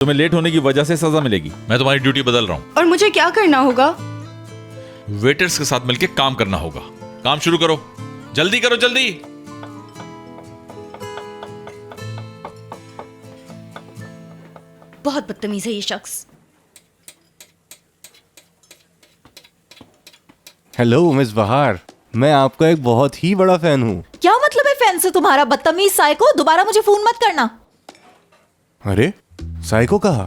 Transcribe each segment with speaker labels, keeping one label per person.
Speaker 1: तुम्हें लेट होने की वजह से सजा मिलेगी। मैं तुम्हारी ड्यूटी बदल रहा हूँ।
Speaker 2: और मुझे क्या करना होगा?
Speaker 1: वेटर्स के साथ मिलकर काम करना होगा। काम शुरू करो, जल्दी करो, जल्दी।
Speaker 2: बहुत बदतमीज है ये शख्स।
Speaker 3: हेलो मिस बहार, मैं आपका एक बहुत ही बड़ा फैन हूँ।
Speaker 4: क्या मतलब है फैन से तुम्हारा? बदतमीज साइको, दोबारा मुझे फोन मत करना।
Speaker 3: अरे साइको कहा?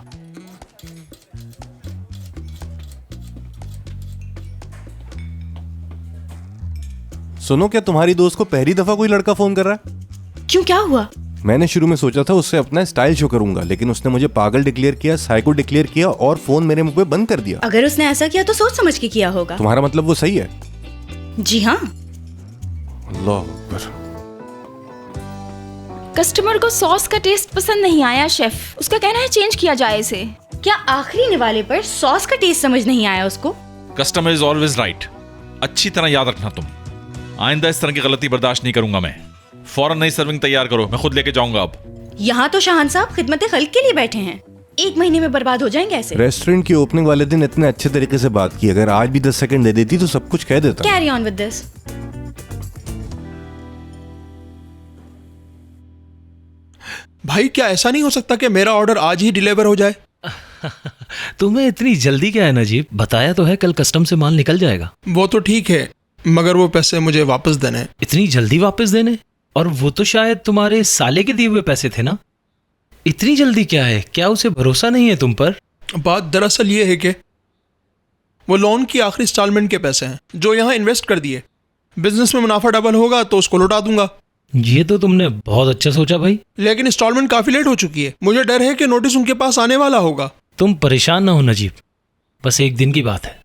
Speaker 3: सुनो, क्या तुम्हारी दोस्त को पहली दफा कोई लड़का फोन कर रहा है?
Speaker 2: क्यों, क्या हुआ?
Speaker 3: मैंने शुरू में सोचा था उससे अपना स्टाइल शो करूंगा, लेकिन उसने मुझे पागल डिक्लेयर किया, साइको डिक्लेयर किया और फोन मेरे मुंह पे बंद कर दिया।
Speaker 2: अगर उसने ऐसा किया तो सोच समझ के किया होगा।
Speaker 3: तुम्हारा मतलब वो सही है?
Speaker 2: जी हाँ।
Speaker 3: अल्लाह अकबर।
Speaker 5: कस्टमर को सॉस का टेस्ट पसंद नहीं आया शेफ, उसका कहना है चेंज किया जाए इसे।
Speaker 2: क्या आखिरी निवाले पर सॉस का टेस्ट समझ नहीं आया उसको?
Speaker 1: Customer is always right. अच्छी तरह याद रखना तुम। आइंदा इस तरह की गलती बर्दाश्त नहीं करूंगा मैं। फौरन नई सर्विंग तैयार करो, मैं खुद लेके जाऊंगा। अब
Speaker 2: यहाँ तो शाहान साहब खिदमत खल्क के लिए बैठे हैं। 1 महीने में बर्बाद हो जाएंगे ऐसे।
Speaker 3: रेस्टोरेंट की ओपनिंग वाले दिन इतने अच्छे तरीके से बात की, अगर आज भी 10 सेकंड दे देती तो सब कुछ कह देता।
Speaker 2: Carry on with this.
Speaker 6: भाई क्या ऐसा नहीं हो सकता कि मेरा ऑर्डर आज ही डिलीवर हो जाए?
Speaker 7: तुम्हें इतनी जल्दी क्या है नजीब? बताया तो है कल कस्टम से माल निकल जाएगा।
Speaker 6: वो तो ठीक है, मगर वो पैसे मुझे वापस देने हैं।
Speaker 7: इतनी जल्दी वापस देने? और वो तो शायद तुम्हारे साले के दिए हुए पैसे थे ना। इतनी जल्दी क्या है? क्या उसे भरोसा नहीं है तुम पर?
Speaker 6: बात दरअसल ये है कि वो लोन की आखिरी इंस्टॉलमेंट के पैसे हैं जो यहाँ इन्वेस्ट कर दिए। बिजनेस में मुनाफा डबल होगा तो उसको लौटा दूंगा।
Speaker 7: ये तो तुमने बहुत अच्छा सोचा भाई।
Speaker 6: लेकिन इंस्टॉलमेंट काफी लेट हो चुकी है। मुझे डर है कि नोटिस उनके पास आने वाला होगा।
Speaker 7: तुम परेशान ना हो नजीब, बस एक दिन की बात है।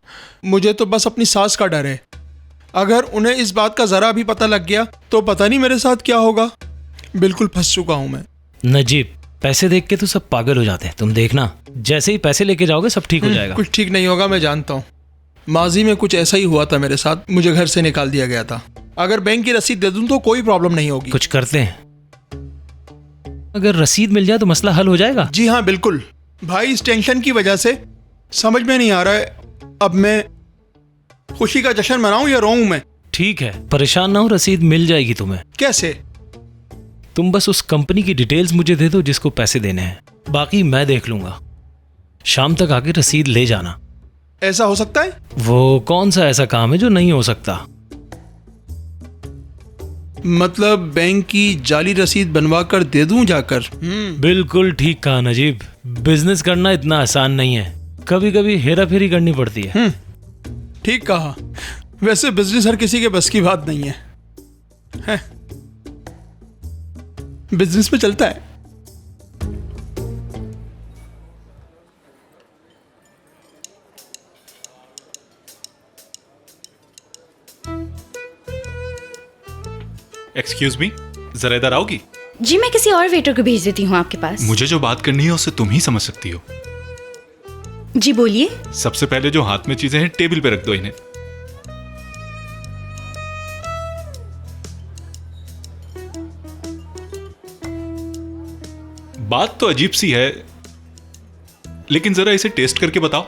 Speaker 6: मुझे तो बस अपनी सास का डर है। अगर उन्हें इस बात का जरा भी पता लग गया तो पता नहीं मेरे साथ क्या होगा। बिल्कुल फंस चुका हूं मैं।
Speaker 7: नजीब, पैसे देख के तो सब पागल हो जाते हैं। तुम देखना, जैसे ही पैसे लेके जाओगे सब ठीक हो जाएगा।
Speaker 6: कुछ ठीक नहीं होगा, मैं जानता हूँ। माजी में कुछ ऐसा ही हुआ था मेरे साथ, मुझे घर से निकाल दिया गया था। अगर बैंक की रसीद दे दूं तो कोई प्रॉब्लम नहीं होगी।
Speaker 7: कुछ करते हैं, अगर रसीद मिल जाए तो मसला हल हो जाएगा।
Speaker 6: जी हाँ बिल्कुल। भाई इस टेंशन की वजह से समझ में नहीं आ रहा है अब मैं खुशी का जश्न मनाऊं या रोऊं मैं।
Speaker 7: ठीक है, परेशान ना हो, रसीद मिल जाएगी तुम्हें।
Speaker 6: कैसे?
Speaker 7: तुम बस उस कंपनी की डिटेल्स मुझे दे दो जिसको पैसे देने हैं, बाकी मैं देख लूंगा। शाम तक आके रसीद ले जाना।
Speaker 6: ऐसा हो सकता है?
Speaker 7: वो कौन सा ऐसा काम है जो नहीं हो सकता?
Speaker 6: मतलब बैंक की जाली रसीद बनवा कर दे दूं जाकर?
Speaker 7: बिल्कुल ठीक कहा नजीब। बिजनेस करना इतना आसान नहीं है, कभी कभी हेरा फेरी करनी पड़ती है।
Speaker 6: ठीक कहा। वैसे बिजनेस हर किसी के बस की बात नहीं है। बिजनेस में चलता है।
Speaker 8: एक्सक्यूज मी, जरा इधर आओगी?
Speaker 2: जी मैं किसी और वेटर को भेज देती हूँ आपके पास।
Speaker 8: मुझे जो बात करनी है उसे तुम ही समझ सकती हो।
Speaker 2: जी बोलिए।
Speaker 8: सबसे पहले जो हाथ में चीजें हैं टेबल पे रख दो इन्हें। बात तो अजीब सी है, लेकिन जरा इसे टेस्ट करके बताओ।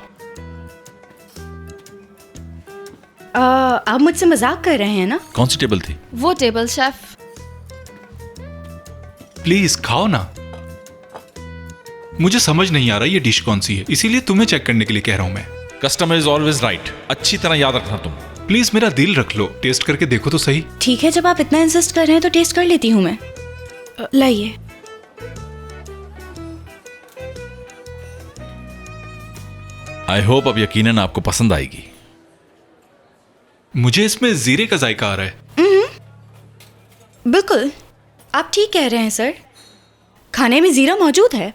Speaker 2: आप मुझसे मजाक कर रहे हैं ना?
Speaker 1: कौन सी टेबल थी?
Speaker 5: वो टेबल शेफ।
Speaker 8: प्लीज खाओ ना। मुझे समझ नहीं आ रहा ये डिश कौन सी है, इसीलिए तुम्हें चेक करने के लिए कह रहा हूं मैं।
Speaker 1: Customer is always right. अच्छी तरह याद रखना तुम।
Speaker 8: प्लीज मेरा दिल रख लो, टेस्ट करके देखो तो सही।
Speaker 2: ठीक है, जब आप इतना इंसिस्ट कर रहे हैं तो टेस्ट कर लेती हूँ मैं। लाइए।
Speaker 1: आई होप अब यकीनन आपको पसंद आएगी।
Speaker 8: मुझे इसमें जीरे का जायका आ रहा है।
Speaker 2: बिल्कुल, आप ठीक कह रहे हैं सर। खाने में जीरा मौजूद है।